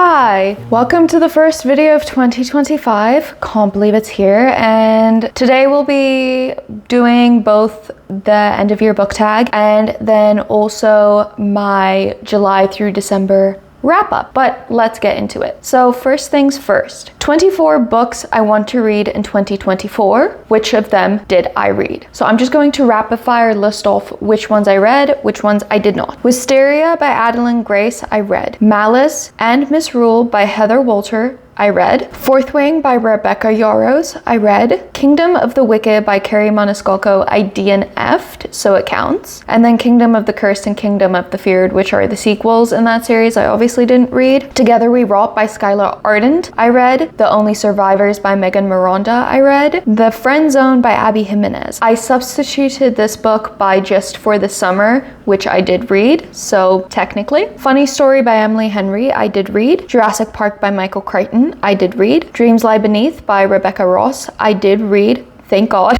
Hi! Welcome to the first video of 2025. Can't believe it's here. And today we'll be doing both the end of year book tag and then also my July through December wrap up, but let's get into it. So first things first, 24 books I want to read in 2024. Which of them did I read? So I'm just going to rapid fire list off which ones I read, which ones I did not. Wisteria by Adeline Grace, I read. Malice and Misrule by Heather Walter, I read. Fourth Wing by Rebecca Yarros, I read. Kingdom of the Wicked by Carrie Maniscalco, I DNF'd, so it counts. And then Kingdom of the Cursed and Kingdom of the Feared, which are the sequels in that series, I obviously didn't read. Together We Rot by Skylar Ardent, I read. The Only Survivors by Megan Miranda, I read. The Friend Zone by Abby Jimenez. I substituted this book by Just for the Summer, which I did read, so technically. Funny Story by Emily Henry, I did read. Jurassic Park by Michael Crichton, I did read. Dreams Lie Beneath by Rebecca Ross, I did read, thank God.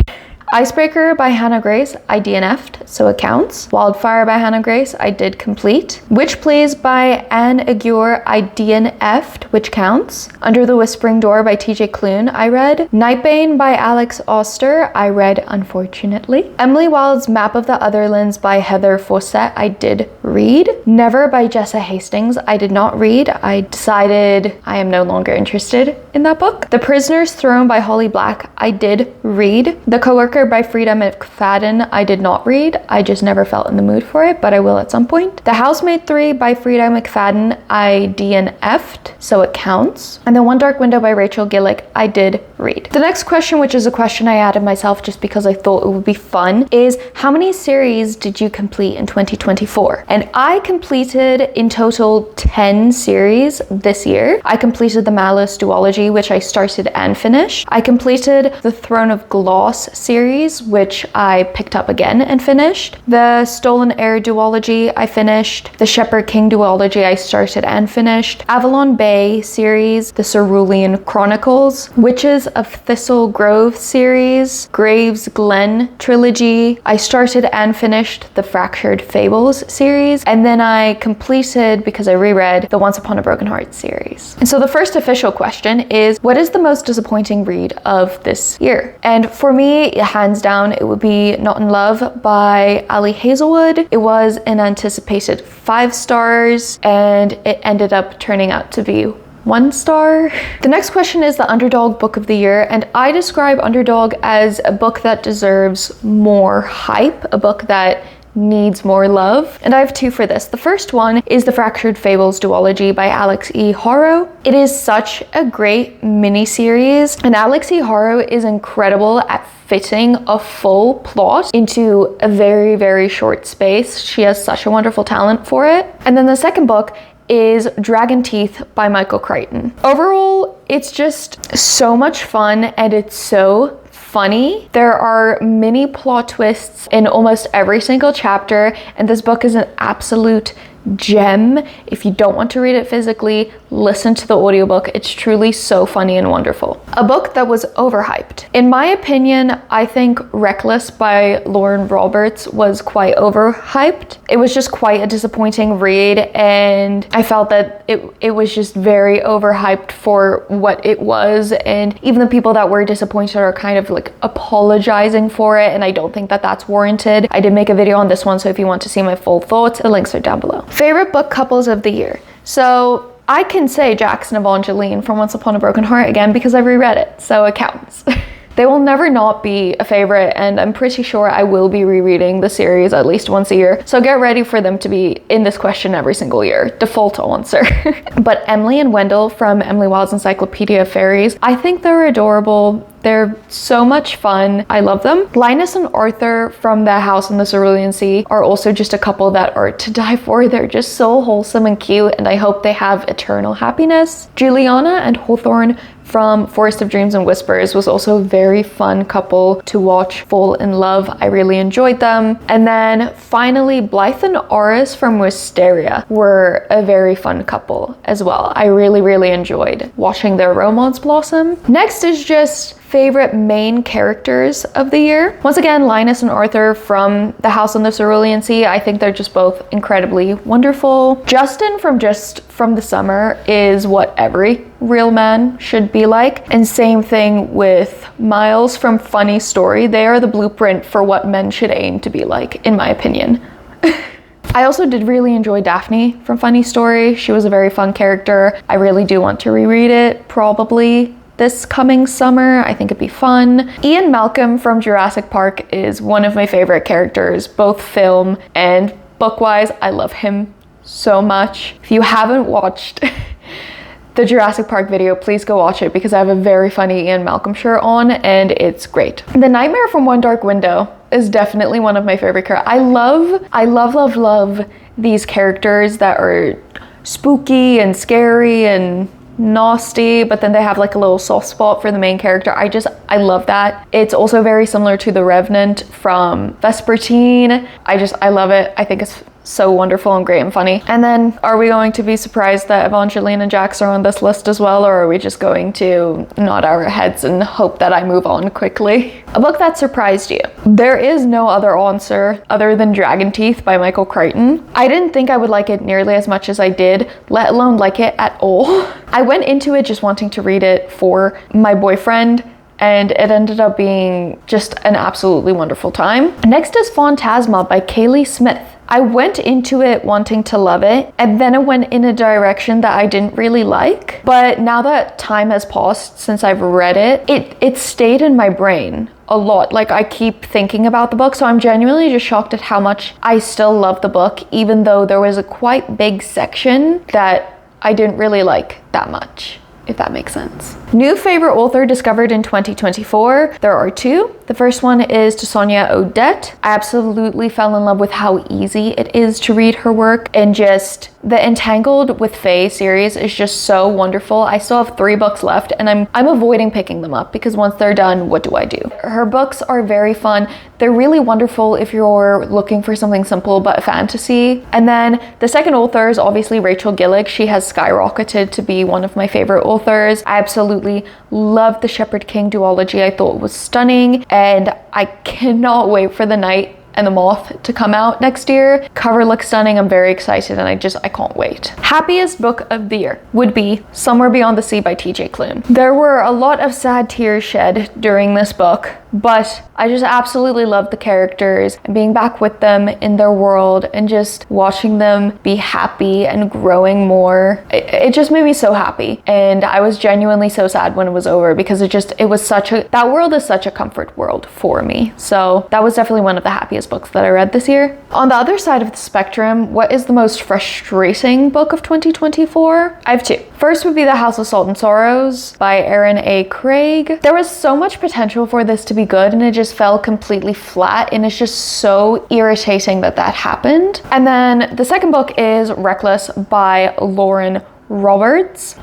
Icebreaker by Hannah Grace, I DNF'd, so it counts. Wildfire by Hannah Grace, I did complete. Witch Please by Anne Agur, I DNF'd, which counts. Under the Whispering Door by TJ Klune, I read. Nightbane by Alex Oster, I read, unfortunately. Emily Wilde's Map of the Otherlands by Heather Fawcett, I did read. Never by Jessa Hastings, I did not read. I decided I am no longer interested in that book. The Prisoner's Throne by Holly Black, I did read. The Coworker by Frida McFadden, I did not read. I just never felt in the mood for it, but I will at some point. The Housemaid 3 by Frida McFadden, I DNF'd, so it counts. And The One Dark Window by Rachel Gillick, I did read. The next question, which is a question I added myself just because I thought it would be fun, is how many series did you complete in 2024? And I completed in total 10 series this year. I completed the Malice duology, which I started and finished. I completed the Throne of Glass series, which I picked up again and finished. The Stolen Heir duology, I finished. The Shepherd King duology, I started and finished. Avalon Bay series, the Cerulean Chronicles, Witches of Thistle Grove series, Graves Glen trilogy, I started and finished the Fractured Fables series, and then I completed, because I reread, the Once Upon a Broken Heart series. And so the first official question is, what is the most disappointing read of this year? And for me, hands down, it would be Not in Love by Ali Hazelwood. It was an anticipated 5 stars and it ended up turning out to be 1 star. The next question is the Underdog book of the year, and I describe Underdog as a book that deserves more hype, a book that needs more love. And I have 2 for this. The first one is the Fractured Fables duology by Alex E. Horrow. It is such a great mini-series, and Alex E. Horrow is incredible at fitting a full plot into a very, very short space. She has such a wonderful talent for it. And then the second book is Dragon Teeth by Michael Crichton. Overall, it's just so much fun and it's so funny. There are mini plot twists in almost every single chapter, and this book is an absolute gem. If you don't want to read it physically, listen to the audiobook. It's truly so funny and wonderful. A book that was overhyped. In my opinion, I think Reckless by Lauren Roberts was quite overhyped. It was just quite a disappointing read, and I felt that it was just very overhyped for what it was, and even the people that were disappointed are kind of like apologizing for it, and I don't think that that's warranted. I did make a video on this one, so if you want to see my full thoughts, the links are down below. Favorite book couples of the year. So I can say Jackson and Evangeline from Once Upon a Broken Heart again because I reread it, so it counts. They will never not be a favorite, and I'm pretty sure I will be rereading the series at least once a year. So get ready for them to be in this question every single year. Default answer. But Emily and Wendell from Emily Wilde's Encyclopedia of Fairies, I think they're adorable. They're so much fun. I love them. Linus and Arthur from The House on the Cerulean Sea are also just a couple that are to die for. They're just so wholesome and cute, and I hope they have eternal happiness. Juliana and Hawthorne from Forest of Dreams and Whispers was also a very fun couple to watch fall in love. I really enjoyed them. And then finally, Blythe and Oris from Wisteria were a very fun couple as well. I really enjoyed watching their romance blossom. Next is just favorite main characters of the year. Once again, Linus and Arthur from The House on the Cerulean Sea. I think they're just both incredibly wonderful. Justin from Just from the Summer is what every real man should be like. And same thing with Miles from Funny Story. They are the blueprint for what men should aim to be like, in my opinion. I also did really enjoy Daphne from Funny Story. She was a very fun character. I really do want to reread it, probably this coming summer. I think it'd be fun. Ian Malcolm from Jurassic Park is one of my favorite characters, both film and book-wise. I love him so much. If you haven't watched the Jurassic Park video, please go watch it because I have a very funny Ian Malcolm shirt on and it's great. The Nightmare from One Dark Window is definitely one of my favorite characters. I love these characters that are spooky and scary and nasty, but then they have like a little soft spot for the main character. I love that. It's also very similar to The Revenant from Vespertine. I love it. I think it's so wonderful and great and funny. And then are we going to be surprised that Evangeline and Jax are on this list as well, or are we just going to nod our heads and hope that I move on quickly? A book that surprised you. There is no other answer other than Dragon Teeth by Michael Crichton. I didn't think I would like it nearly as much as I did, let alone like it at all. I went into it just wanting to read it for my boyfriend, and it ended up being just an absolutely wonderful time. Next is Phantasma by Kaylee Smith. I went into it wanting to love it, and then it went in a direction that I didn't really like. But now that time has passed since I've read it, it stayed in my brain a lot. Like, I keep thinking about the book, so I'm genuinely just shocked at how much I still love the book, even though there was a quite big section that I didn't really like that much, if that makes sense. New favorite author discovered in 2024. There are two. The first one is to Sonia Odette. I absolutely fell in love with how easy it is to read her work, and just the Entangled with Fae series is just so wonderful. I still have 3 books left, and I'm avoiding picking them up because once they're done, what do I do? Her books are very fun. They're really wonderful if you're looking for something simple but fantasy. And then the second author is obviously Rachel Gillick. She has skyrocketed to be one of my favorite authors. I absolutely love the Shepherd King duology. I thought it was stunning, and I cannot wait for The Night and the Moth to come out next year. Cover looks stunning. I'm very excited, and I can't wait. Happiest book of the year would be Somewhere Beyond the Sea by TJ Klune. There were a lot of sad tears shed during this book, but I just absolutely love the characters and being back with them in their world and just watching them be happy and growing more. It just made me so happy, and I was genuinely so sad when it was over because that world is such a comfort world for me. So that was definitely one of the happiest books that I read this year. On the other side of the spectrum, what is the most frustrating book of 2024? I have 2. First would be The House of Salt and Sorrows by Erin A. Craig. There was so much potential for this to be good, and it just fell completely flat, and it's just so irritating that happened. And then the second book is Reckless by Lauren Roberts.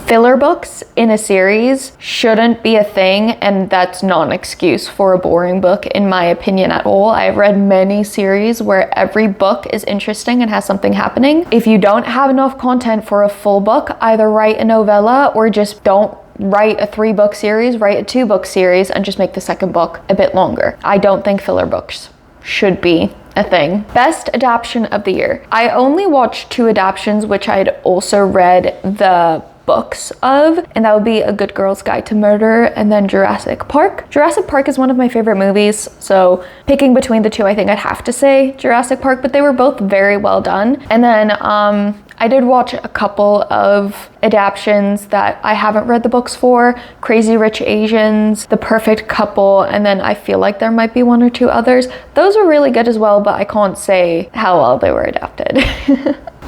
Filler books in a series shouldn't be a thing, and that's not an excuse for a boring book in my opinion at all. I've read many series where every book is interesting and has something happening. If you don't have enough content for a full book, either write a novella or just don't write a 3-book series, write a 2-book series and just make the second book a bit longer. I don't think filler books should be a thing. Best adaptation of the year. I only watched 2 adaptations, which I'd also read the books of, and that would be A Good Girl's Guide to Murder and then Jurassic Park. Jurassic Park is one of my favorite movies, so picking between the 2, I think I'd have to say Jurassic Park, but they were both very well done. And then I did watch a couple of adaptions that I haven't read the books for. Crazy Rich Asians, The Perfect Couple, and then I feel like there might be 1 or 2 others. Those are really good as well, but I can't say how well they were adapted.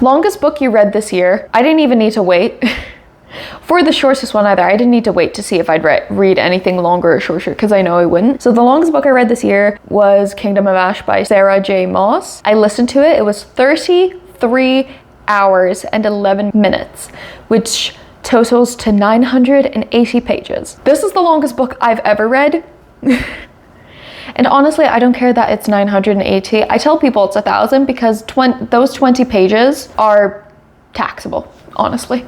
Longest book you read this year. I didn't even need to wait. For the shortest one either, I didn't need to wait to see if I'd read anything longer or shorter because I know I wouldn't. So the longest book I read this year was Kingdom of Ash by Sarah J. Maas. I listened to it. It was 33 hours and 11 minutes, which totals to 980 pages. This is the longest book I've ever read. And honestly, I don't care that it's 980. I tell people it's 1,000 because those 20 pages are taxable, honestly.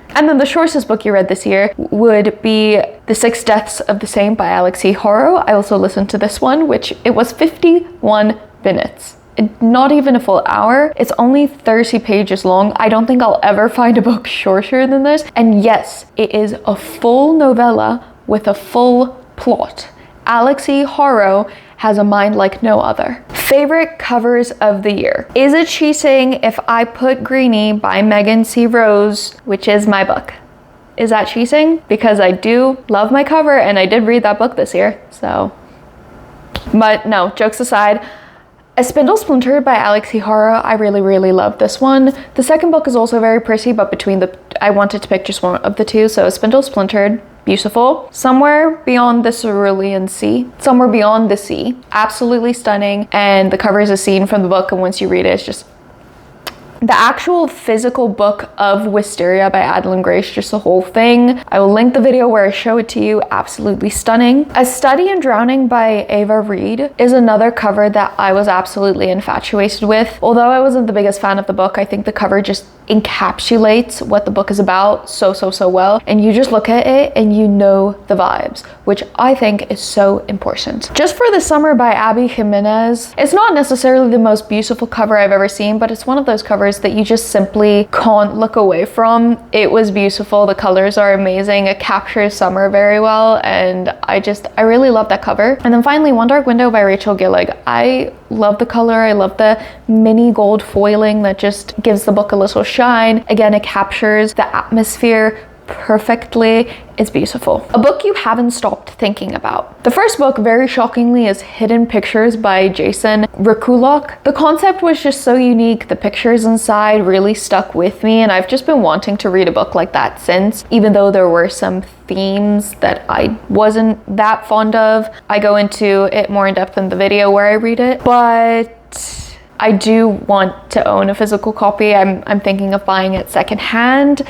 And then the shortest book you read this year would be The 6 Deaths of the Same by Alex E. Horrow. I also listened to this one, which it was 51 minutes. Not even a full hour. It's only 30 pages long. I don't think I'll ever find a book shorter than this. And yes, it is a full novella with a full plot. Alex E. Horrow has a mind like no other. Favorite covers of the year. Is it cheating if I put Greenie by Megan C. Rose, which is my book? Is that cheating? Because I do love my cover and I did read that book this year, so. But no, jokes aside, A Spindle Splintered by Alex E. Horrow, I really love this one. The second book is also very pretty, but I wanted to pick just one of the two, so A Spindle Splintered, beautiful. Somewhere Beyond the Cerulean Sea. Somewhere Beyond the Sea. Absolutely stunning. And the cover is a scene from the book, and once you read it, it's just the actual physical book of Wisteria by Adeline Grace, just the whole thing. I will link the video where I show it to you. Absolutely stunning. A Study in Drowning by Ava Reed is another cover that I was absolutely infatuated with. Although I wasn't the biggest fan of the book, I think the cover just encapsulates what the book is about so well, and you just look at it and you know the vibes, which I think is so important. Just for the Summer by Abby Jimenez, it's not necessarily the most beautiful cover I've ever seen, but it's one of those covers that you just simply can't look away from. It was beautiful, the colors are amazing, it captures summer very well, and I really love that cover. And then finally, One Dark Window by Rachel Gillig. I love the color, I love the mini gold foiling that just gives the book a little shine. Again, it captures the atmosphere perfectly. It's beautiful. A book you haven't stopped thinking about. The first book, very shockingly, is Hidden Pictures by Jason Rekulok. The concept was just so unique. The pictures inside really stuck with me, and I've just been wanting to read a book like that since, even though there were some themes that I wasn't that fond of. I go into it more in depth in the video where I read it, but I do want to own a physical copy. I'm thinking of buying it secondhand,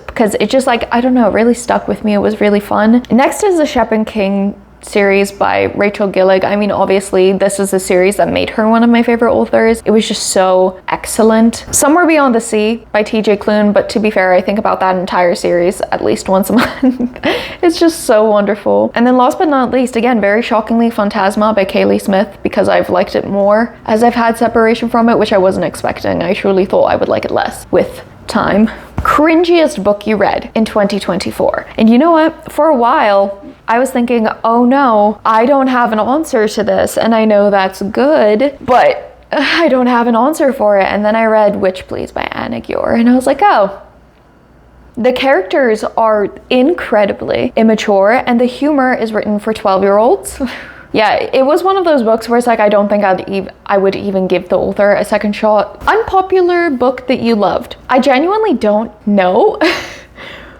because it just, like, I don't know, it really stuck with me. It was really fun. Next is the Shep and King series by Rachel Gillig. I mean, obviously this is a series that made her one of my favorite authors. It was just so excellent. Somewhere Beyond the Sea by TJ Klune, but to be fair, I think about that entire series at least once a month. It's just so wonderful. And then last but not least, again, very shockingly, Phantasma by Kaylee Smith, because I've liked it more as I've had separation from it, which I wasn't expecting. I truly thought I would like it less with time. Cringiest book you read in 2024. And you know what? For a while, I was thinking, oh no, I don't have an answer to this, and I know that's good, but I don't have an answer for it. And then I read Witch Please by Anna Gior, and I was like, oh, the characters are incredibly immature, and the humor is written for 12-year-olds. Yeah, it was one of those books where it's like, I don't think I would even give the author a second shot. Unpopular book that you loved. I genuinely don't know.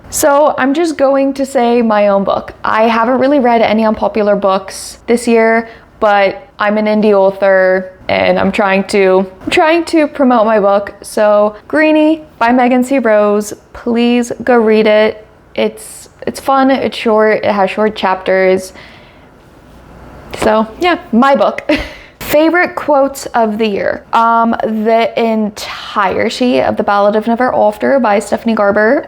So I'm just going to say my own book. I haven't really read any unpopular books this year, but I'm an indie author and I'm trying to promote my book. So Greenie by Megan C. Rose, please go read it. It's fun, it's short, it has short chapters. So yeah, my book. Favorite quotes of the year. The entirety of The Ballad of Never After by Stephanie Garber.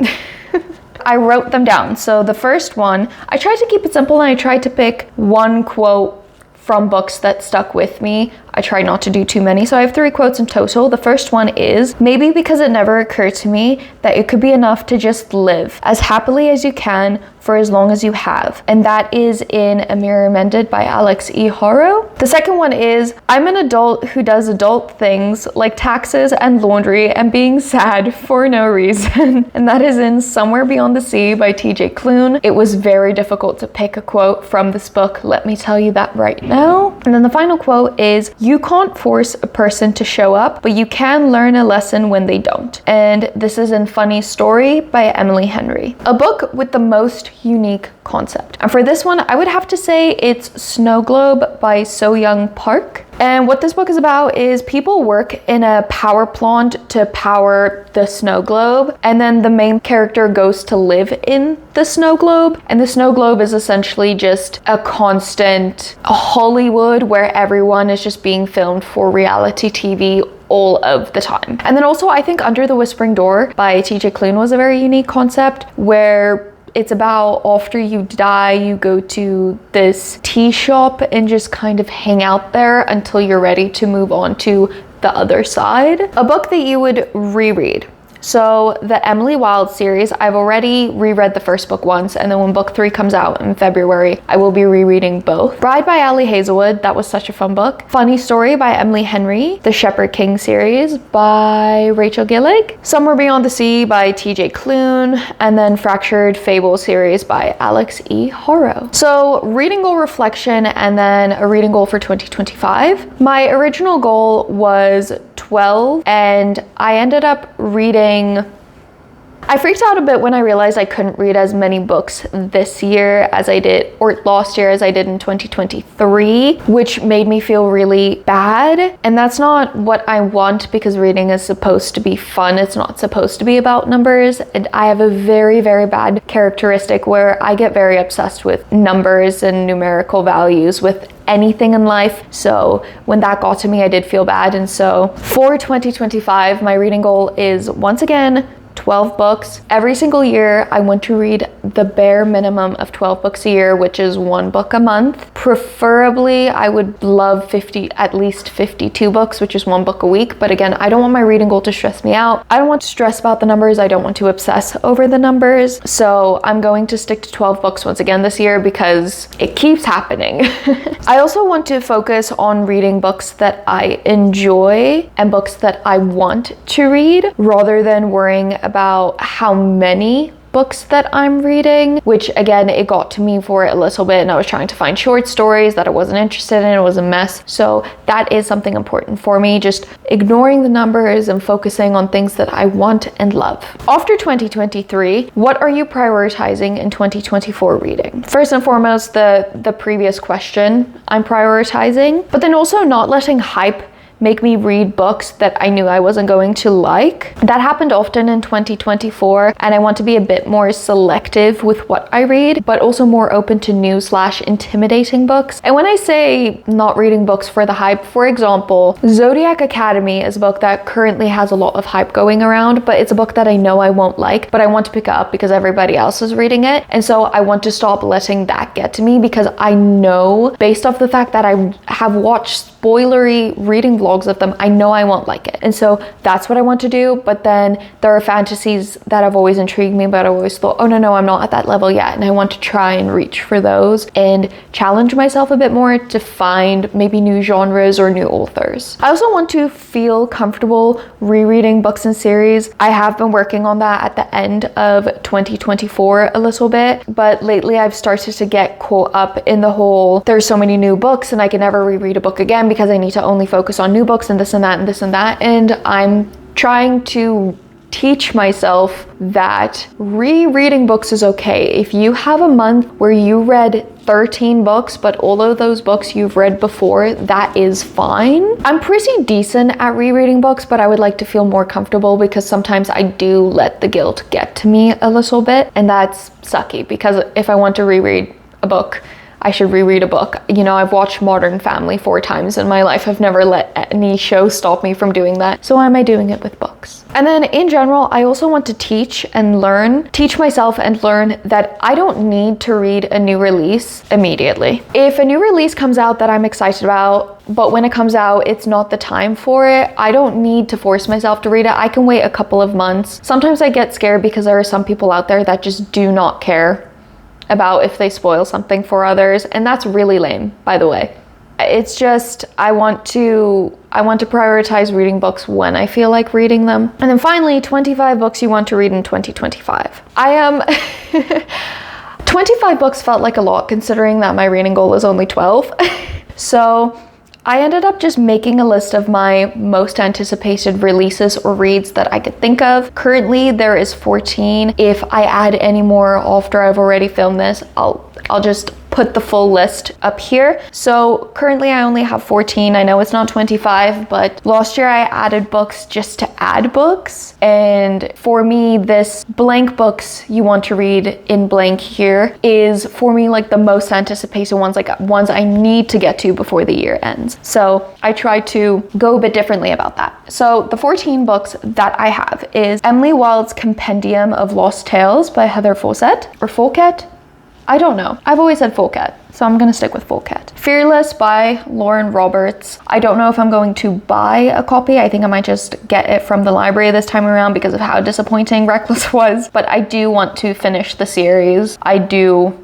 I wrote them down. So the first one, I tried to keep it simple, and I tried to pick one quote from books that stuck with me. I tried not to do too many, so I have 3 quotes in total. The first one is, maybe because it never occurred to me that it could be enough to just live as happily as you can for as long as you have. And that is in A Mirror Mended by Alex E. Horrow. The second one is, I'm an adult who does adult things like taxes and laundry and being sad for no reason. And that is in Somewhere Beyond the Sea by TJ Klune. It was very difficult to pick a quote from this book, let me tell you that right now. And then the final quote is, you can't force a person to show up, but you can learn a lesson when they don't. And this is in Funny Story by Emily Henry. A book with the most unique concept. And for this one, I would have to say it's Snow Globe by So Young Park. And what this book is about is people work in a power plant to power the snow globe, and then the main character goes to live in the snow globe. And the snow globe is essentially just a constant Hollywood where everyone is just being filmed for reality TV all of the time. And then also I think Under the Whispering Door by TJ Klune was a very unique concept, where it's about after you die, you go to this tea shop and just kind of hang out there until you're ready to move on to the other side. A book that you would reread. So the Emily Wilde series, I've already reread the first book once, and then when book 3 comes out in February, I will be rereading both. Bride by Ali Hazelwood, that was such a fun book. Funny Story by Emily Henry. The Shepherd King series by Rachel Gillig. Somewhere Beyond the Sea by TJ Klune, and then Fractured Fable series by Alex E. Horrow. So reading goal reflection and then a reading goal for 2025. My original goal was 12, and I ended up reading. I freaked out a bit when I realized I couldn't read as many books this year as I did, or last year as I did in 2023, which made me feel really bad. And that's not what I want, because reading is supposed to be fun. It's not supposed to be about numbers. And I have a very, very bad characteristic where I get very obsessed with numbers and numerical values with anything in life. So when that got to me, I did feel bad. And so for 2025, my reading goal is once again 12 books. Every single year, I want to read the bare minimum of 12 books a year, which is 1 book a month. Preferably, I would love at least 52 books, which is 1 book a week. But again, I don't want my reading goal to stress me out. I don't want to stress about the numbers. I don't want to obsess over the numbers. So I'm going to stick to 12 books once again this year because it keeps happening. I also want to focus on reading books that I enjoy and books that I want to read, rather than worrying about how many books that I'm reading, which again, it got to me for a little bit, and I was trying to find short stories that I wasn't interested in. It was a mess. So that is something important for me, just ignoring the numbers and focusing on things that I want and love. After 2023, what are you prioritizing in 2024 reading? First and foremost, the previous question I'm prioritizing, but then also not letting hype make me read books that I knew I wasn't going to like. That happened often in 2024, and I want to be a bit more selective with what I read, but also more open to new/intimidating books. And when I say not reading books for the hype, for example, Zodiac Academy is a book that currently has a lot of hype going around, but it's a book that I know I won't like, but I want to pick it up because everybody else is reading it. And so I want to stop letting that get to me, because I know, based off the fact that I have watched spoilery reading vlogs of them, I know I won't like it. And so that's what I want to do. But then there are fantasies that have always intrigued me, but I always thought, oh no, I'm not at that level yet. And I want to try and reach for those and challenge myself a bit more to find maybe new genres or new authors. I also want to feel comfortable rereading books and series. I have been working on that at the end of 2024 a little bit, but lately I've started to get caught up in the whole, there's so many new books and I can never reread a book again because I need to only focus on new books and this and that and this and that. And I'm trying to teach myself that rereading books is okay. If you have a month where you read 13 books, but all of those books you've read before, that is fine. I'm pretty decent at rereading books, but I would like to feel more comfortable, because sometimes I do let the guilt get to me a little bit, and that's sucky, because if I want to reread a book, I should reread a book. You know, I've watched Modern Family 4 times in my life. I've never let any show stop me from doing that. So why am I doing it with books? And then in general, I also want to teach myself and learn that I don't need to read a new release immediately. If a new release comes out that I'm excited about, but when it comes out, it's not the time for it, I don't need to force myself to read it. I can wait a couple of months. Sometimes I get scared because there are some people out there that just do not care about if they spoil something for others, and that's really lame, by the way. It's just, I want to prioritize reading books when I feel like reading them. And then finally, 25 books you want to read in 2025. 25 books felt like a lot, considering that my reading goal is only 12. So I ended up just making a list of my most anticipated releases or reads that I could think of. Currently, there is 14. If I add any more after I've already filmed this, I'll I'll just put the full list up here. So currently I only have 14. I know it's not 25, but last year I added books just to add books. And for me, this blank books you want to read in blank here is for me like the most anticipated ones, like ones I need to get to before the year ends. So I try to go a bit differently about that. So the 14 books that I have is Emily Wilde's Compendium of Lost Tales by Heather Fawcett, or Fawcett? I don't know. I've always said Fawcett, so I'm gonna stick with Fawcett. Fearless by Lauren Roberts. I don't know if I'm going to buy a copy. I think I might just get it from the library this time around because of how disappointing Reckless was. But I do want to finish the series. I do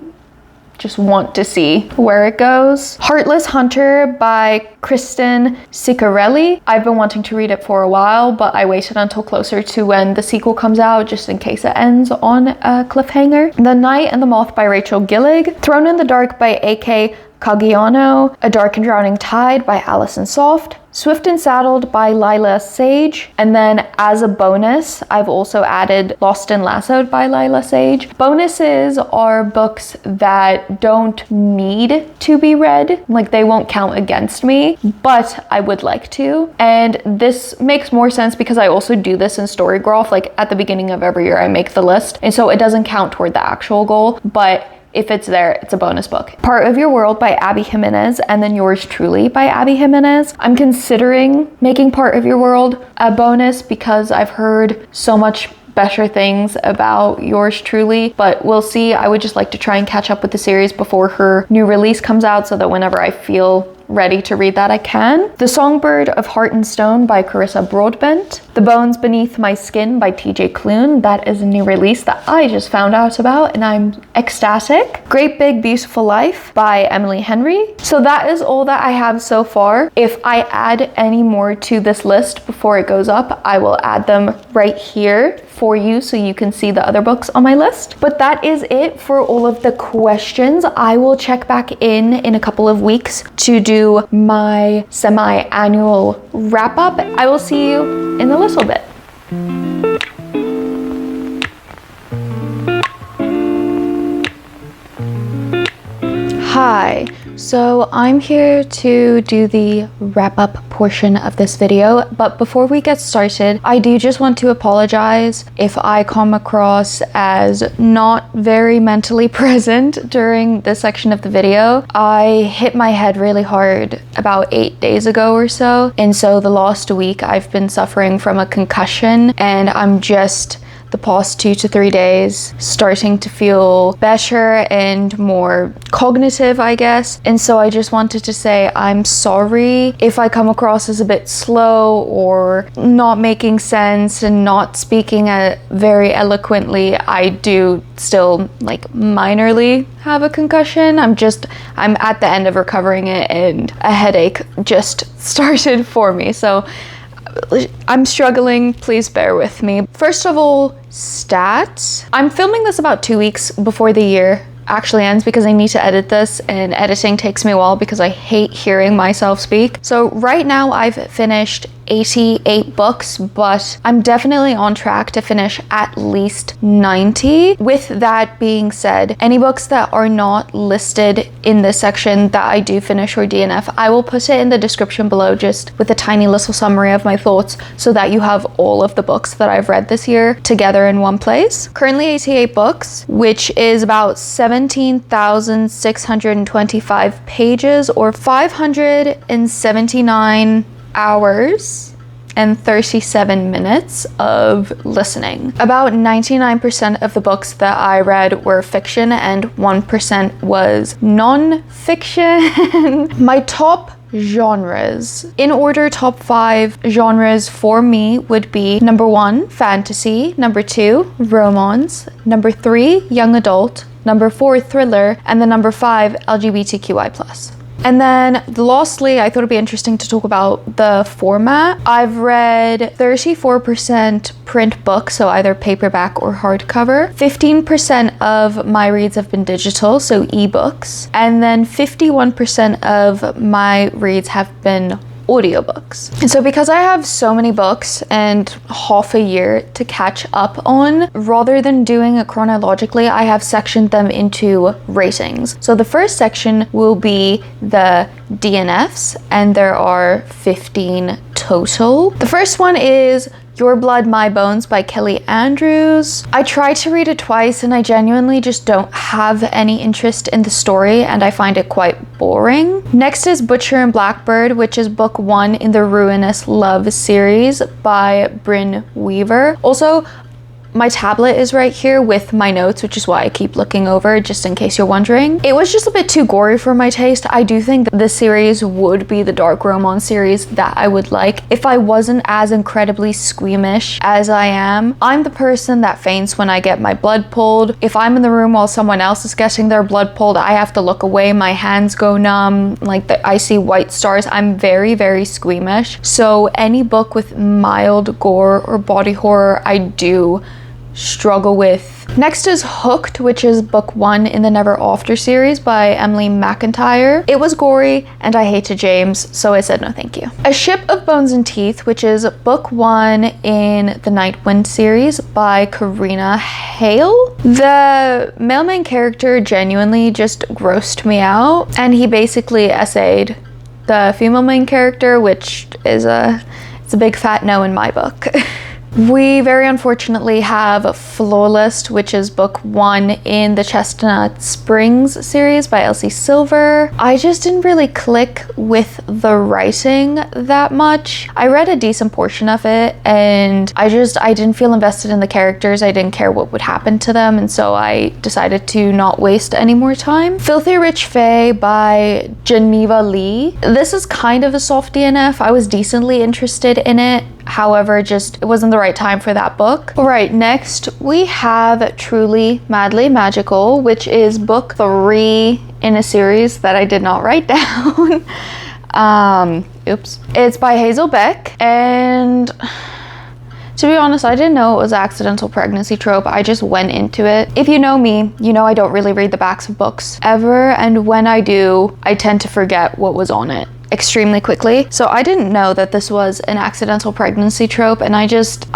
just want to see where it goes. Heartless Hunter by Kristen Ciccarelli. I've been wanting to read it for a while, but I waited until closer to when the sequel comes out, just in case it ends on a cliffhanger. The Night and the Moth by Rachel Gillig. Thrown in the Dark by A.K. Caggiano. A Dark and Drowning Tide by Alison Soft. Swift and Saddled by Lila Sage. And then as a bonus, I've also added Lost and Lassoed by Lila Sage. Bonuses are books that don't need to be read, like they won't count against me, but I would like to. And this makes more sense because I also do this in Storygraph, like at the beginning of every year I make the list, and so it doesn't count toward the actual goal, but if it's there, it's a bonus book. Part of Your World by Abby Jimenez, and then Yours Truly by Abby Jimenez. I'm considering making Part of Your World a bonus because I've heard so much better things about Yours Truly, but we'll see. I would just like to try and catch up with the series before her new release comes out so that whenever I feel ready to read that I can. The Songbird of Heart and Stone by Carissa Broadbent. The Bones Beneath My Skin by TJ Klune. That is a new release that I just found out about and I'm ecstatic. Great Big Beautiful Life by Emily Henry. So that is all that I have so far. If I add any more to this list before it goes up, I will add them right here for you so you can see the other books on my list. But that is it for all of the questions. I will check back in a couple of weeks to do my semi-annual wrap up. I will see you in a little bit. Hi, so I'm here to do the wrap up portion of this video, but before we get started, I do just want to apologize if I come across as not very mentally present during this section of the video. I hit my head really hard about 8 days ago or so, and so the last week I've been suffering from a concussion, and I'm just the past 2 to 3 days starting to feel better and more cognitive, I guess. And so I just wanted to say I'm sorry if I come across as a bit slow or not making sense and not speaking very eloquently. I do still like minorly have a concussion. I'm at the end of recovering it and a headache just started for me. So I'm struggling, please bear with me. First of all, stats. I'm filming this about 2 weeks before the year actually ends because I need to edit this, and editing takes me a while because I hate hearing myself speak. So right now I've finished 88 books, but I'm definitely on track to finish at least 90. With that being said, any books that are not listed in this section that I do finish or DNF, I will put it in the description below just with a tiny little summary of my thoughts so that you have all of the books that I've read this year together in one place. Currently 88 books, which is about 17,625 pages or 579 hours and 37 minutes of listening. About 99% of the books that I read were fiction and 1% was non-fiction. My top genres. In order, top 5 genres for me would be number 1, fantasy, number 2, romance, number 3, young adult, number 4, thriller, and then number 5, LGBTQI+. And then lastly, I thought it'd be interesting to talk about the format. I've read 34% print books, so either paperback or hardcover. 15% of my reads have been digital, so ebooks. And then 51% of my reads have been audiobooks. And so because I have so many books and half a year to catch up on, rather than doing it chronologically, I have sectioned them into ratings. So the first section will be the DNFs, and there are 15 total. The first one is Your Blood, My Bones by Kelly Andrews. I tried to read it twice and I genuinely just don't have any interest in the story and I find it quite boring. Next is Butcher and Blackbird, which is book 1 in the Ruinous Love series by Bryn Weaver. Also, my tablet is right here with my notes, which is why I keep looking over, just in case you're wondering. It was just a bit too gory for my taste. I do think that this series would be the dark romance series that I would like if I wasn't as incredibly squeamish as I am. I'm the person that faints when I get my blood pulled. If I'm in the room while someone else is getting their blood pulled, I have to look away. My hands go numb, I see white stars. I'm very, very squeamish. So any book with mild gore or body horror, I do struggle with. Next is Hooked, which is book 1 in the Never After series by Emily McIntyre. It was gory and I hated James, so I said no thank you. A Ship of Bones and Teeth, which is book 1 in the Nightwind series by Karina Hale. The male main character genuinely just grossed me out, and he basically essayed the female main character, which is it's a big fat no in my book. We very unfortunately have Flawless, which is book 1 in the Chestnut Springs series by Elsie Silver. I just didn't really click with the writing that much. I read a decent portion of it and I didn't feel invested in the characters. I didn't care what would happen to them, and so I decided to not waste any more time. Filthy Rich Fae by Jeneva Lee. This is kind of a soft DNF. I was decently interested in it. However, it wasn't the right time for that book. All right, next we have Truly Madly Magical, which is book 3 in a series that I did not write down. Oops. It's by Hazel Beck, and to be honest, I didn't know it was an accidental pregnancy trope. I just went into it. If you know me, you know I don't really read the backs of books ever, and when I do, I tend to forget what was on it extremely quickly. So I didn't know that this was an accidental pregnancy trope, and I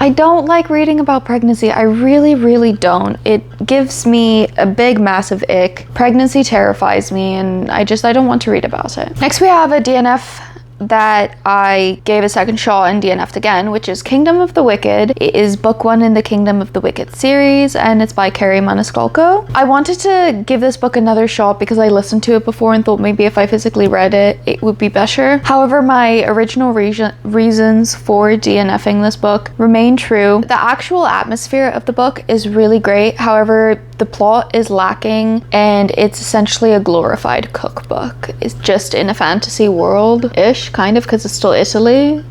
don't like reading about pregnancy. I really, really don't. It gives me a big, massive ick. Pregnancy terrifies me, and I don't want to read about it. Next we have a DNF that I gave a second shot and DNF'd again, which is Kingdom of the Wicked. It is book 1 in the Kingdom of the Wicked series, and it's by Carrie Maniscalco. I wanted to give this book another shot because I listened to it before and thought maybe if I physically read it, it would be better. However, my original reasons for DNFing this book remain true. The actual atmosphere of the book is really great. However, the plot is lacking, and it's essentially a glorified cookbook. It's just in a fantasy world-ish, kind of, because it's still Italy.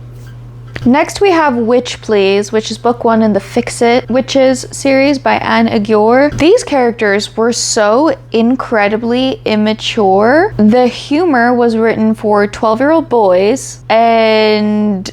Next we have Witch Please, which is book 1 in the Fix It Witches series by Anne Aguirre. These characters were so incredibly immature. The humor was written for 12-year-old boys, and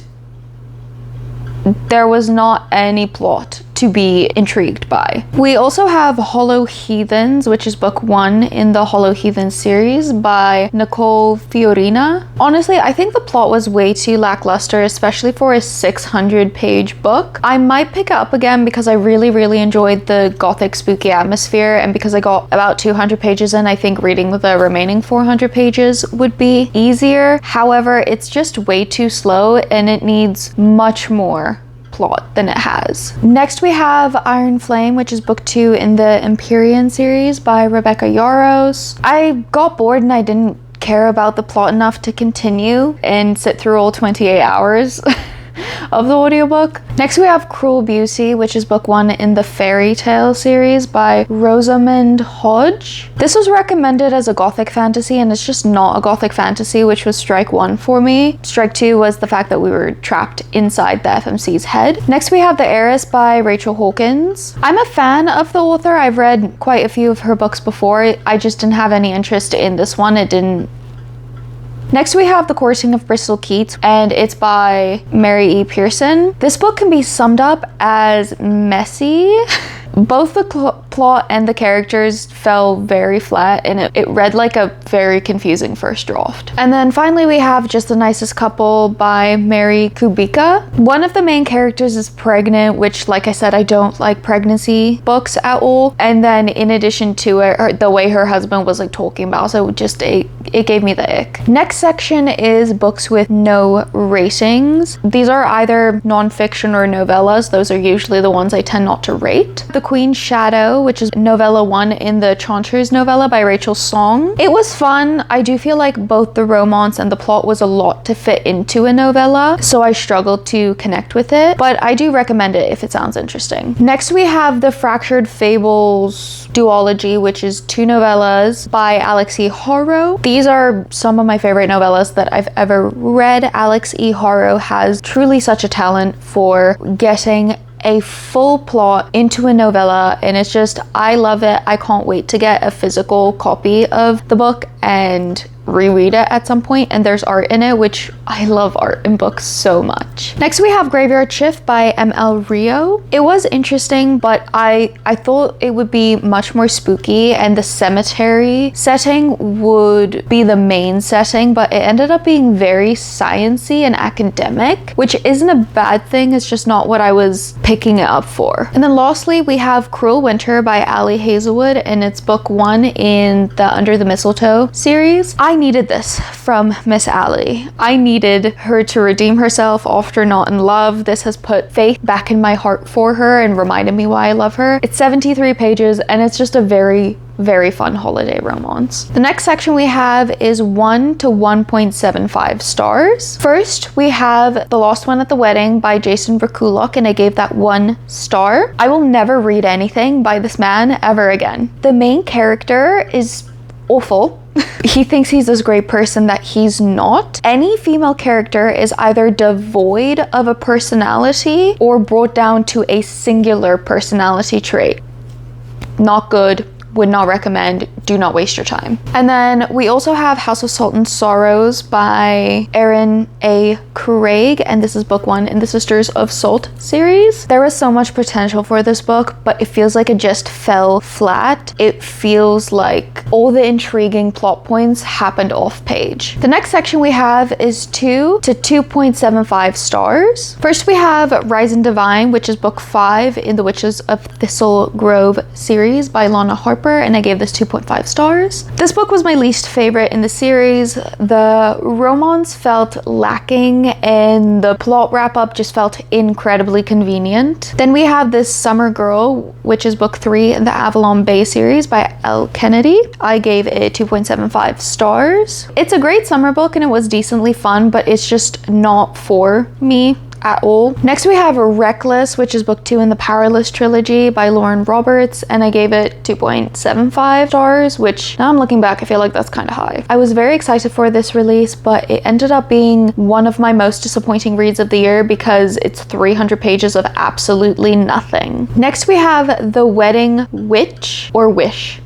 there was not any plot to be intrigued by. We also have Hollow Heathens, which is book 1 in the Hollow Heathens series by Nicole Fiorina. Honestly, I think the plot was way too lackluster, especially for a 600-page book. I might pick it up again because I really, really enjoyed the gothic spooky atmosphere, and because I got about 200 pages in, I think reading the remaining 400 pages would be easier. However, it's just way too slow and it needs much more plot than it has. Next we have Iron Flame, which is book 2 in the Empyrean series by Rebecca Yarros. I got bored and I didn't care about the plot enough to continue and sit through all 28 hours of the audiobook. Next we have Cruel Beauty, which is book 1 in the Fairy Tale series by Rosamund Hodge. This was recommended as a gothic fantasy, and it's just not a gothic fantasy, which was strike 1 for me. Strike 2 was the fact that we were trapped inside the FMC's head. Next we have The Heiress by Rachel Hawkins. I'm a fan of the author. I've read quite a few of her books before. I just didn't have any interest in this one. Next we have The Courting of Bristol Keats, and it's by Mary E. Pearson. This book can be summed up as messy. both the plot and the characters fell very flat, and it read like a very confusing first draft. And then finally we have Just the Nicest Couple by Mary Kubica. One of the main characters is pregnant, which, like I said, I don't like pregnancy books at all. And then in addition to it, the way her husband was like talking about, so just it gave me the ick. Next section is books with no ratings. These are either non-fiction or novellas. Those are usually the ones I tend not to rate. The Queen's Shadow, which is novella 1 in the Chaucer's novella by Rachel Song. It was fun. I do feel like both the romance and the plot was a lot to fit into a novella, so I struggled to connect with it, but I do recommend it if it sounds interesting. Next we have the Fractured Fables duology, which is 2 novellas by Alex E. Horrow. These are some of my favorite novellas that I've ever read. Alex E. Horrow has truly such a talent for getting a full plot into a novella, and it's just, I love it. I can't wait to get a physical copy of the book and reread it at some point. And there's art in it, which I love art in books so much. Next we have Graveyard Shift by M.L. Rio. It was interesting, but I thought it would be much more spooky and the cemetery setting would be the main setting, but it ended up being very sciencey and academic, which isn't a bad thing. It's just not what I was picking it up for. And then lastly we have Cruel Winter by Ali Hazelwood, and it's book 1 in the Under the Mistletoe series. I needed this from Miss Ali. I needed her to redeem herself after Not in Love. This has put faith back in my heart for her and reminded me why I love her. It's 73 pages and it's just a very fun holiday romance. The next section we have is 1 to 1.75 stars. First, we have The Lost One at the Wedding by Jason Verkulok, and I gave that 1 star. I will never read anything by this man ever again. The main character is awful. He thinks he's this great person that he's not. Any female character is either devoid of a personality or brought down to a singular personality trait. Not good. Would not recommend. Do not waste your time. And then we also have House of Salt and Sorrows by Erin A. Craig, and this is book 1 in the Sisters of Salt series. There was so much potential for this book, but it feels like it just fell flat. It feels like all the intriguing plot points happened off page. The next section we have is 2 to 2.75 stars. First we have Rise and Divine, which is book 5 in the Witches of Thistle Grove series by Lana Harper, and I gave this 2.5 stars. This book was my least favorite in the series. The romance felt lacking and the plot wrap up just felt incredibly convenient. Then we have This Summer Girl, which is book 3 in the Avalon Bay series by L. Kennedy. I gave it 2.75 stars. It's a great summer book and it was decently fun, but it's just not for me at all. Next we have Reckless, which is book 2 in the Powerless trilogy by Lauren Roberts, and I gave it 2.75 stars, which now I'm looking back, I feel like that's kind of high. I was very excited for this release, but it ended up being one of my most disappointing reads of the year because it's 300 pages of absolutely nothing. Next we have The Wedding Witch, or Wish.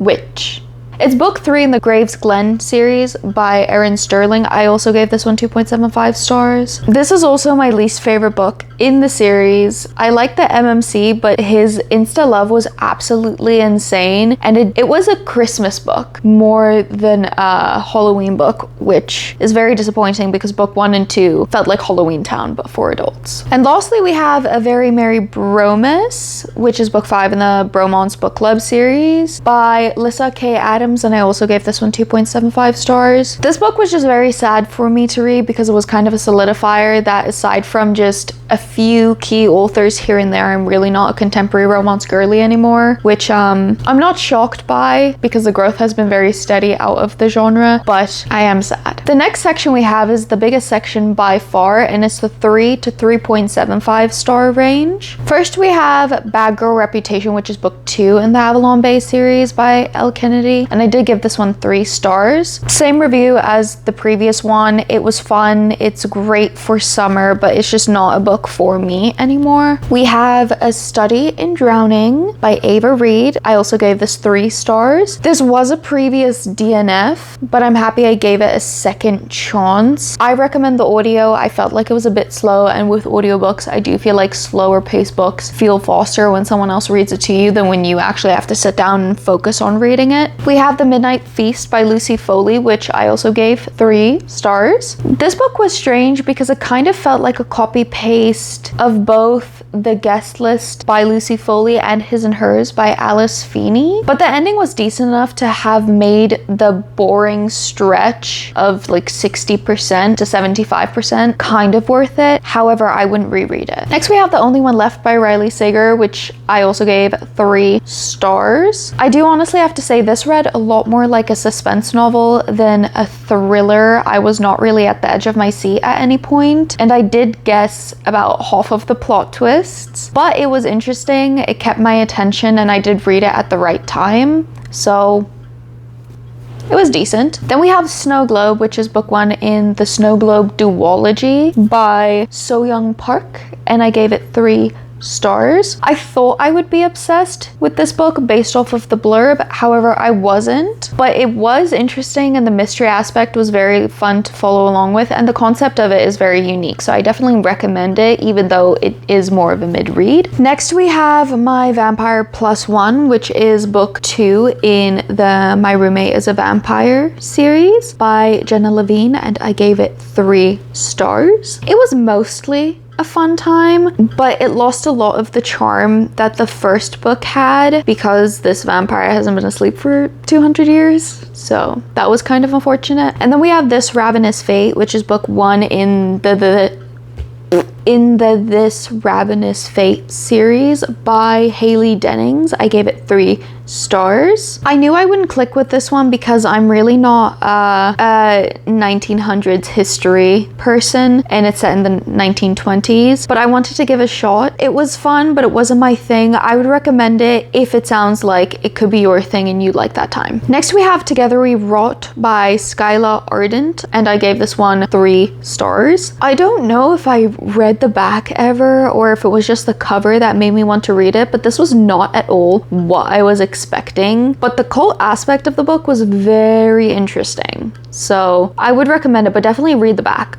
Witch. It's book 3 in the Graves Glen series by Erin Sterling. I also gave this one 2.75 stars. This is also my least favorite book in the series. I like the MMC, but his insta love was absolutely insane, and it was a Christmas book more than a Halloween book, which is very disappointing because book 1 and 2 felt like Halloween Town but for adults. And lastly we have A Very Merry Bromas, which is book 5 in the Bromance Book Club series by Lissa K. Adams, and I also gave this one 2.75 stars. This book was just very sad for me to read because it was kind of a solidifier that, aside from just a few key authors here and there, I'm really not a contemporary romance girly anymore, which I'm not shocked by because the growth has been very steady out of the genre, but I am sad. The next section we have is the biggest section by far, and it's the 3 to 3.75 star range. First we have Bad Girl Reputation, which is book 2 in the Avalon Bay series by L. Kennedy, and and I did give this one 3 stars. Same review as the previous one. It was fun, it's great for summer, but it's just not a book for me anymore. We have A Study in Drowning by Ava Reed. I also gave this 3 stars. This was a previous DNF, but I'm happy I gave it a second chance. I recommend the audio. I felt like it was a bit slow, and with audiobooks, I do feel like slower paced books feel faster when someone else reads it to you than when you actually have to sit down and focus on reading it. We have The Midnight Feast by Lucy Foley, which I also gave 3 stars. This book was strange because it kind of felt like a copy paste of both The Guest List by Lucy Foley and His and Hers by Alice Feeney, but the ending was decent enough to have made the boring stretch of like 60% to 75% kind of worth it. However, I wouldn't reread it. Next, we have The Only One Left by Riley Sager, which I also gave 3 stars. I do honestly have to say this read a lot more like a suspense novel than a thriller. I was not really at the edge of my seat at any point, and I did guess about half of the plot twists, but it was interesting. It kept my attention, and I did read it at the right time, so it was decent. Then we have Snow Globe, which is book 1 in the Snow Globe duology by So Young Park, and I gave it 3 stars. I thought I would be obsessed with this book based off of the blurb, however I wasn't, but it was interesting and the mystery aspect was very fun to follow along with, and the concept of it is very unique, so I definitely recommend it even though it is more of a mid-read. Next we have My Vampire Plus One, which is book 2 in the My Roommate is a Vampire series by Jenna Levine, and I gave it 3 stars. It was mostly a fun time, but it lost a lot of the charm that the first book had because this vampire hasn't been asleep for 200 years, so that was kind of unfortunate. And then we have This Ravenous Fate, which is book 1 in the This Ravenous Fate series by Haley Dennings. I gave it 3 stars. I knew I wouldn't click with this one because I'm really not a 1900s history person, and it's set in the 1920s, but I wanted to give it a shot. It was fun, but it wasn't my thing. I would recommend it if it sounds like it could be your thing and you like that time. Next we have Together We Rot by Skyla Ardent, and I gave this one 3 stars. I don't know if I read the back ever or if it was just the cover that made me want to read it, but this was not at all what I was expecting, but the cult aspect of the book was very interesting, so I would recommend it, but definitely read the back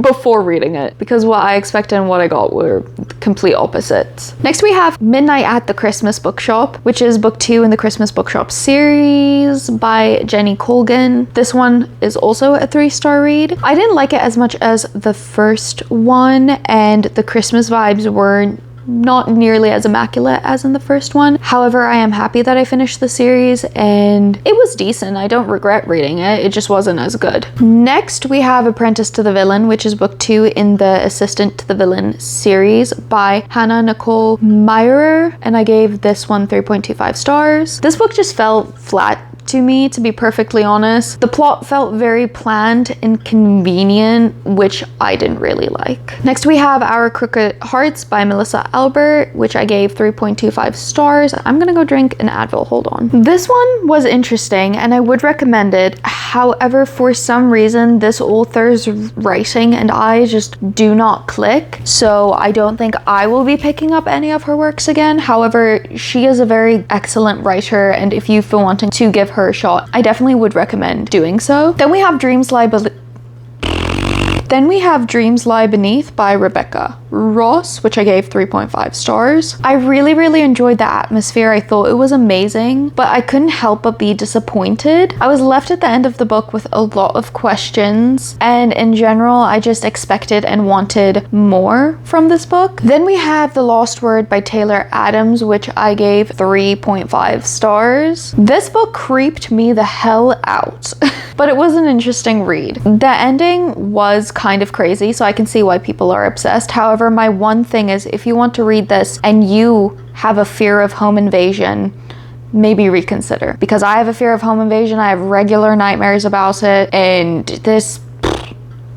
before reading it, because what I expected and what I got were complete opposites. Next we have Midnight at the Christmas Bookshop, which is book 2 in the Christmas Bookshop series by Jenny Colgan. This one is also a 3-star read. I didn't like it as much as the first one, and the Christmas vibes were not nearly as immaculate as in the first one. However, I am happy that I finished the series and it was decent. I don't regret reading it. It just wasn't as good. Next, we have Apprentice to the Villain, which is book 2 in the Assistant to the Villain series by Hannah Nicole Meirer, and I gave this one 3.25 stars. This book just felt flat to me, to be perfectly honest. The plot felt very planned and convenient, which I didn't really like. Next we have Our Crooked Hearts by Melissa Albert, which I gave 3.25 stars. I'm gonna go drink an Advil, hold on. This one was interesting and I would recommend it. However, for some reason, this author's writing and I just do not click, so I don't think I will be picking up any of her works again. However, she is a very excellent writer, and if you feel wanting to give her a shot, I definitely would recommend doing so. Then we have Dreams Lie Beneath by Rebecca Ross, which I gave 3.5 stars. I really enjoyed the atmosphere. I thought it was amazing, but I couldn't help but be disappointed. I was left at the end of the book with a lot of questions, and in general, I just expected and wanted more from this book. Then we have The Lost Word by Taylor Adams, which I gave 3.5 stars. This book creeped me the hell out, but it was an interesting read. The ending was kind of crazy, so I can see why people are obsessed. However, my one thing is, if you want to read this and you have a fear of home invasion, maybe reconsider, because I have a fear of home invasion. I have regular nightmares about it, and this,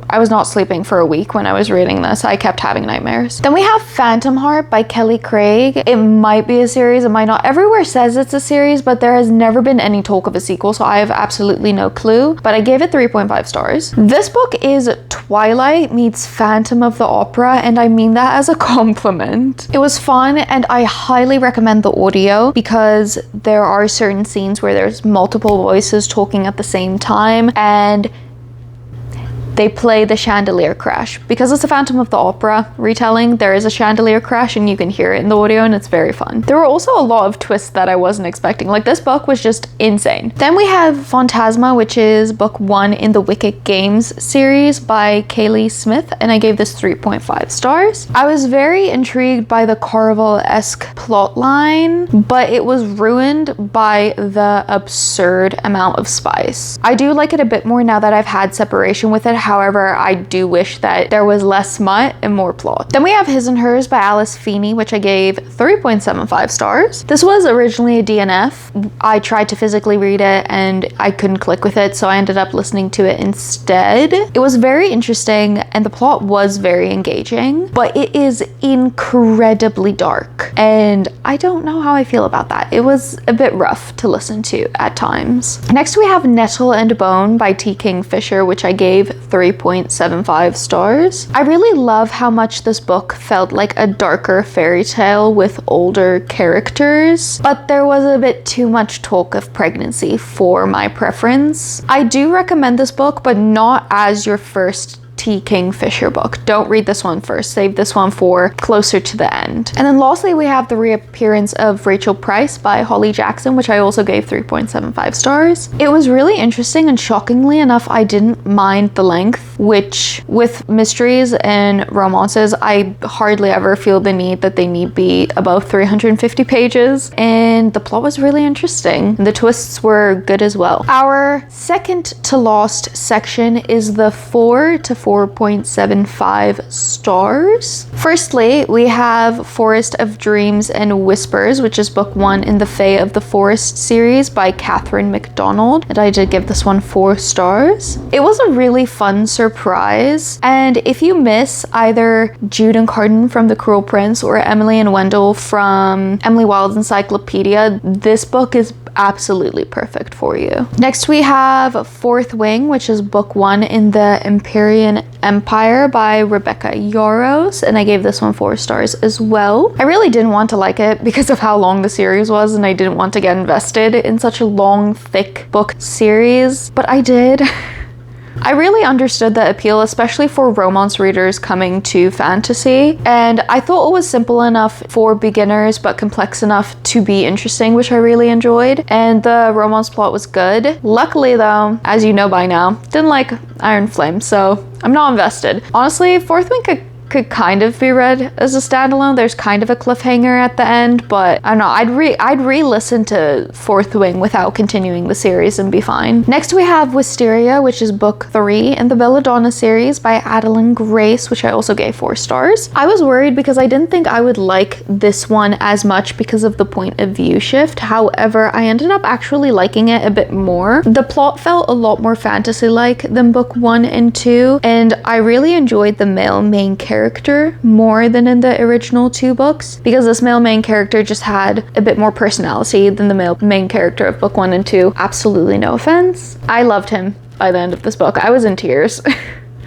I was not sleeping for a week when I was reading this. I kept having nightmares. Then we have Phantom Heart by Kelly Craig. It might be a series, it might not. Everywhere says it's a series, but there has never been any talk of a sequel, so I have absolutely no clue, but I gave it 3.5 stars. This book is Twilight meets Phantom of the Opera, and I mean that as a compliment. It was fun, and I highly recommend the audio because there are certain scenes where there's multiple voices talking at the same time, and they play the chandelier crash. Because it's a Phantom of the Opera retelling, there is a chandelier crash and you can hear it in the audio, and it's very fun. There were also a lot of twists that I wasn't expecting. Like, this book was just insane. Then we have Phantasma, which is book 1 in the Wicked Games series by Kaylee Smith, and I gave this 3.5 stars. I was very intrigued by the Carnival-esque plot line, but it was ruined by the absurd amount of spice. I do like it a bit more now that I've had separation with it. However, I do wish that there was less smut and more plot. Then we have His and Hers by Alice Feeney, which I gave 3.75 stars. This was originally a DNF. I tried to physically read it and I couldn't click with it, so I ended up listening to it instead. It was very interesting and the plot was very engaging, but it is incredibly dark, and I don't know how I feel about that. It was a bit rough to listen to at times. Next we have Nettle and Bone by T. Kingfisher, which I gave 3.75 stars. I really love how much this book felt like a darker fairy tale with older characters, but there was a bit too much talk of pregnancy for my preference. I do recommend this book, but not as your first T. Kingfisher book. Don't read this one first. Save this one for closer to the end. And then lastly, we have the reappearance of Rachel Price by Holly Jackson, which I also gave 3.75 stars. It was really interesting, and shockingly enough, I didn't mind the length, which with mysteries and romances, I hardly ever feel the need that they need be above 350 pages. And the plot was really interesting. The twists were good as well. Our second to last section is the 4 to 4.75 stars. Firstly, we have Forest of Dreams and Whispers, which is book 1 in the Fae of the Forest series by Catherine MacDonald, and I did give this one 4 stars. It was a really fun surprise, and if you miss either Jude and Carden from The Cruel Prince or Emily and Wendell from Emily Wilde's Encyclopedia, this book is absolutely perfect for you. Next we have Fourth Wing, which is book 1 in the Empyrean Empire by Rebecca Yarros, and I gave this one 4 stars as well. I really didn't want to like it because of how long the series was, and I didn't want to get invested in such a long, thick book series, but I did. I really understood the appeal, especially for romance readers coming to fantasy, and I thought it was simple enough for beginners but complex enough to be interesting, which I really enjoyed, and the romance plot was good. Luckily though, as you know by now, didn't like Iron Flame, so I'm not invested. Honestly, Fourth Wing could kind of be read as a standalone. There's kind of a cliffhanger at the end, but I don't know, I'd re-listen to Fourth Wing without continuing the series and be fine. Next we have Wisteria, which is book 3 in the Belladonna series by Adeline Grace, which I also gave 4 stars. I was worried because I didn't think I would like this one as much because of the point of view shift. However, I ended up actually liking it a bit more. The plot felt a lot more fantasy-like than book 1 and 2, and I really enjoyed the male main character more than in the original 2 books, because this male main character just had a bit more personality than the male main character of book 1 and 2. Absolutely no offense. I loved him by the end of this book. I was in tears.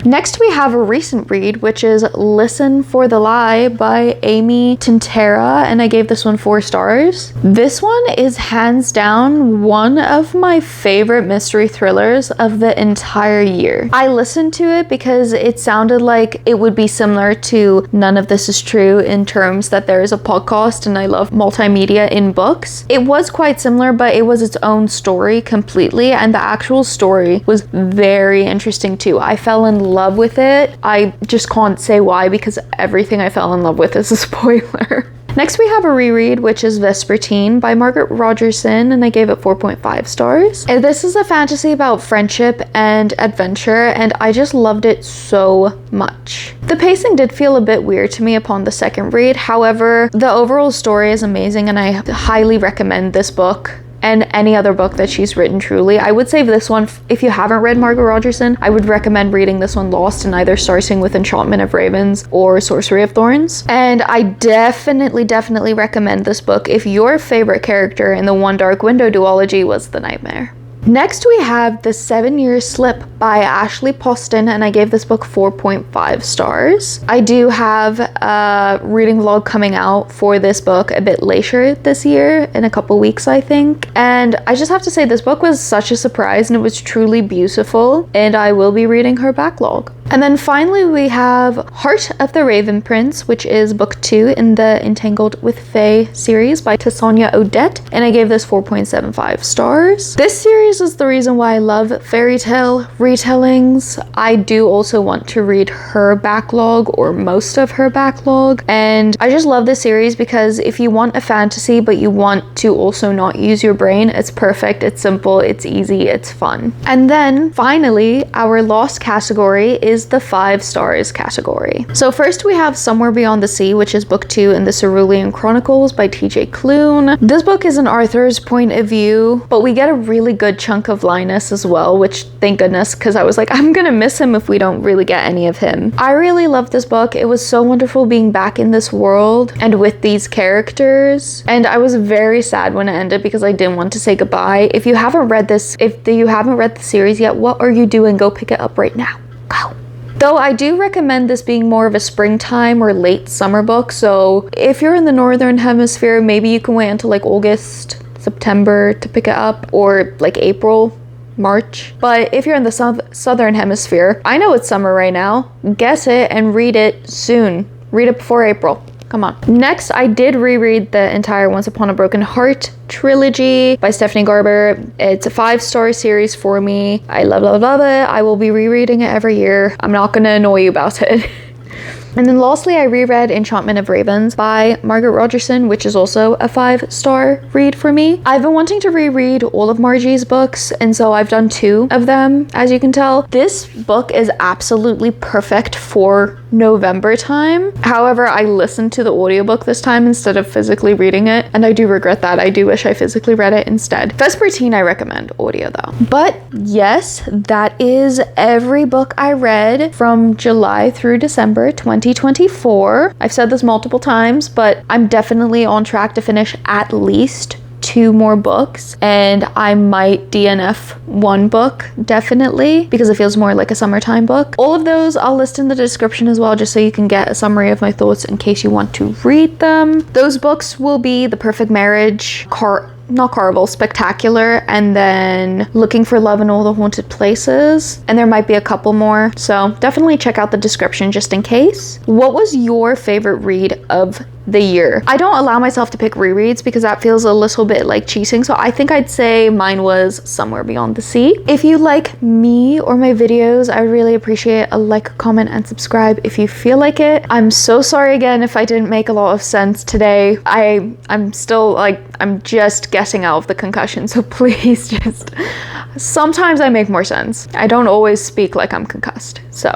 Next we have a recent read, which is Listen for the Lie by Amy Tintera, and I gave this one 4 stars. This one is hands down one of my favorite mystery thrillers of the entire year. I listened to it because it sounded like it would be similar to None of This Is True in terms that there is a podcast and I love multimedia in books. It was quite similar, but it was its own story completely, and the actual story was very interesting too. I fell in love with it. I just can't say why because everything I fell in love with is a spoiler. Next we have a reread, which is Vespertine by Margaret Rogerson, and I gave it 4.5 stars. And this is a fantasy about friendship and adventure, and I just loved it so much. The pacing did feel a bit weird to me upon the second read. However, the overall story is amazing, and I highly recommend this book and any other book that she's written, truly. I would say this one, if you haven't read Margaret Rogerson, I would recommend reading this one, Lost, and either starting with Enchantment of Ravens or Sorcery of Thorns. And I definitely recommend this book if your favorite character in the One Dark Window duology was the Nightmare. Next we have The 7 Year Slip by Ashley Poston, and I gave this book 4.5 stars. I do have a reading vlog coming out for this book a bit later this year, in a couple weeks I think, and I just have to say this book was such a surprise and it was truly beautiful, and I will be reading her backlog. And then finally we have Heart of the Raven Prince, which is book 2 in the Entangled with Fae series by Tasanya Odette, and I gave this 4.75 stars. This series is the reason why I love fairy tale retellings. I do also want to read her backlog, or most of her backlog, and I just love this series because if you want a fantasy but you want to also not use your brain, it's perfect, it's simple, it's easy, it's fun. And then finally, our last category is the 5 stars category. So first we have Somewhere Beyond the Sea, which is book 2 in the Cerulean Chronicles by TJ Klune. This book is an Arthur's point of view, but we get a really good chunk of Linus as well, which thank goodness, because I was like, I'm gonna miss him if we don't really get any of him. I really love this book. It was so wonderful being back in this world and with these characters, and I was very sad when it ended because I didn't want to say goodbye. If you haven't read this, if you haven't read the series yet, what are you doing? Go pick it up right now. Go. Though I do recommend this being more of a springtime or late summer book, so if you're in the northern hemisphere, maybe you can wait until like August, September to pick it up, or like April, March. But if you're in the southern hemisphere, I know it's summer right now, guess it and read it soon. Read it before April. Come on. Next, I did reread the entire Once Upon a Broken Heart trilogy by Stephanie Garber. It's a 5-star series for me. I love it. I will be rereading it every year. I'm not gonna annoy you about it. And then lastly, I reread Enchantment of Ravens by Margaret Rogerson, which is also a 5-star read for me. I've been wanting to reread all of Margie's books, and so I've done 2 of them, as you can tell. This book is absolutely perfect for November time. However, I listened to the audiobook this time instead of physically reading it, and I do regret that. I do wish I physically read it instead. Vespertine I recommend audio though. But yes, that is every book I read from July through December 2024. I've said this multiple times, but I'm definitely on track to finish at least 2 more books, and I might DNF 1 book, definitely, because it feels more like a summertime book. All of those I'll list in the description as well, just so you can get a summary of my thoughts in case you want to read them. Those books will be The Perfect Marriage, not Carvel, Spectacular, and then Looking for Love in All the Haunted Places, and there might be a couple more, so definitely check out the description just in case. What was your favorite read of the year? I don't allow myself to pick rereads because that feels a little bit like cheating, so I think I'd say mine was Somewhere Beyond the Sea. If you like me or my videos, I really appreciate a like, comment, and subscribe if you feel like it. I'm so sorry again if I didn't make a lot of sense today. I'm still like, I'm just getting out of the concussion, so please just, sometimes I make more sense. I don't always speak like I'm concussed, so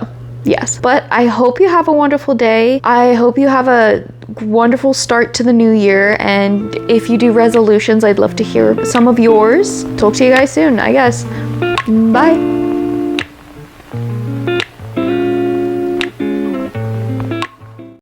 yes. But I hope you have a wonderful day. I hope you have a wonderful start to the new year, and if you do resolutions, I'd love to hear some of yours. Talk to you guys soon, I guess. Bye.